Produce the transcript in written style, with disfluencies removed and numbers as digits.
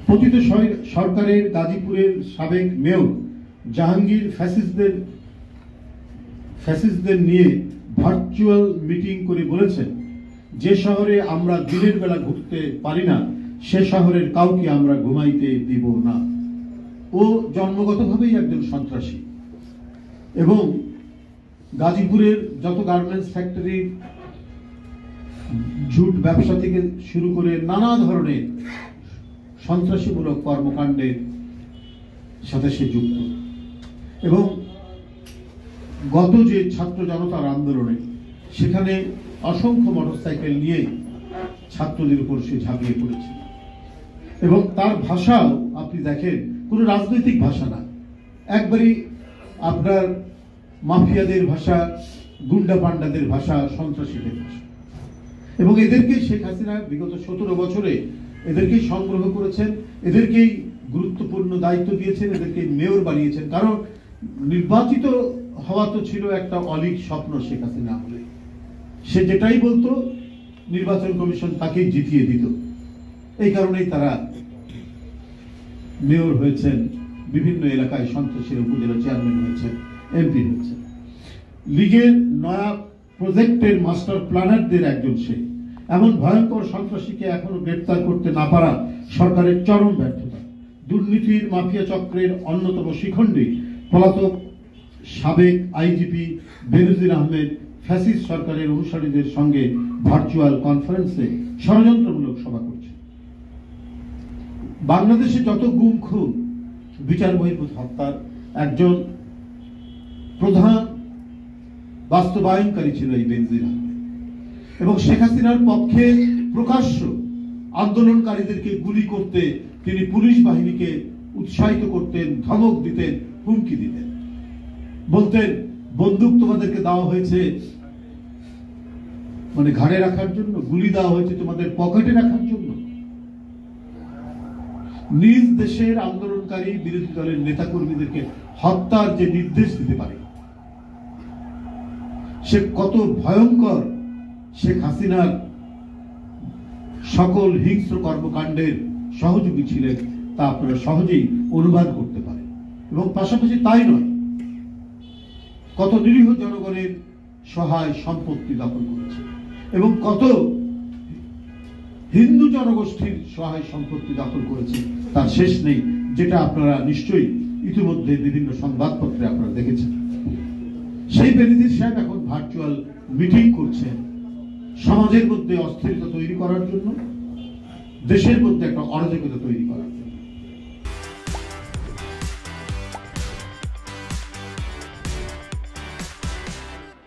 পতিত সরকারের গাজীপুরের সাবেক মেয়র জাহাঙ্গীর ফ্যাসিস্টদের নিয়ে ভার্চুয়াল মিটিং করে বলেছেন, যে শহরে আমরা দিনের বেলা ঘুরতে পারি না সে শহরের কাউকে আমরা ঘুমাইতে দিব না। ও জন্মগতভাবেই একজন সন্ত্রাসী এবং গাজীপুরের যত গার্মেন্টস ফ্যাক্টরি, ঝুট ব্যবসা থেকে শুরু করে নানা ধরনের সন্ত্রাসীমূলক কর্মকাণ্ডের সাথে সে যুক্ত। এবং গত যে ছাত্র জনতার আন্দোলনে সেখানে অসংখ্য মোটরসাইকেল নিয়ে ছাত্রদের উপর সে ঝাঁপিয়ে পড়েছে এবং তার ভাষাও আপনি দেখেন কোনো রাজনৈতিক ভাষা না, একবারই আপনার মাফিয়াদের ভাষা, গুন্ডা পান্ডাদের ভাষা, সন্ত্রাসীদের ভাষা। এবং এদেরকে শেখ হাসিনা বিগত 17 বছরে এদেরকেই সংগ্রহ করেছেন, এদেরকেই গুরুত্বপূর্ণ দায়িত্ব দিয়েছেন, এদেরকে মেয়র বানিয়েছেন। কারণ নির্বাচিত হওয়া তো ছিল একটা অলীক স্বপ্ন শেখ হাসিনা আমলে। সে যেটাই বলতো নির্বাচন কমিশন তাকেই জিতিয়ে দিত। এই কারণেই তারা মেয়র হয়েছেন, বিভিন্ন এলাকায় সন্ত্রাসীর উপজেলা চেয়ারম্যান হয়েছেন, এমপি হয়েছেন। লীগের নয়া প্রজেক্টের মাস্টার প্ল্যানারদের একজন সে। এমন ভয়ঙ্কর সন্ত্রাসীকে এখনো গ্রেপ্তার করতে না পারা সরকারের চরম ব্যর্থতা। দুর্নীতির মাফিয়া চক্রের অন্যতম শিখণ্ডী পলাতক সাবেক আইজিপি বেনজির আহমেদ ফ্যাসিস্ট সরকারের অনুসারীদের সঙ্গে ভার্চুয়াল কনফারেন্সে ষড়যন্ত্রমূলক সভা করছে। বাংলাদেশে যত গুম খুন, বিচার বহির্ভূত হত্যার একজন প্রধান বাস্তবায়নকারী ছিল এই বেনজির আহমেদ এবং শেখ হাসিনার পক্ষে প্রকাশ্য আন্দোলনকারীদেরকে গুলি করতে তিনি পুলিশ বাহিনীকে উৎসাহিত করতেন, ধমক দিতেন, হুমকি দিতেন, বলতেন বন্দুক তোমাদেরকে দেওয়া হয়েছে মানে ঘাড়ে রাখার জন্য, গুলি দেওয়া হয়েছে তোমাদের পকেটে রাখার জন্য। নিজ দেশের আন্দোলনকারী বিরোধী দলের নেতাকর্মীদেরকে হত্যার যে নির্দেশ দিতে পারে সে কত ভয়ঙ্কর শেখ হাসিনার সকল হিংস্র কর্মকাণ্ডের সহযোগী ছিলেন তা আপনারা সহজেই অনুমান করতে পারেন। এবং পাশাপাশি তাই নয়, কত নিরীহ জনগণের সহায় সম্পত্তি দখল করেছে এবং কত হিন্দু জনগোষ্ঠীর সহায় সম্পত্তি দখল করেছে তার শেষ নেই, যেটা আপনারা নিশ্চয়ই ইতিমধ্যে বিভিন্ন সংবাদপত্রে আপনারা দেখেছেন। সেই বেনজির সাহেব এখন ভার্চুয়াল মিটিং করছেন সমাজের মধ্যে অস্থিরতা তৈরি করার জন্য, দেশের মধ্যে একটা অরাজকতা তৈরি করার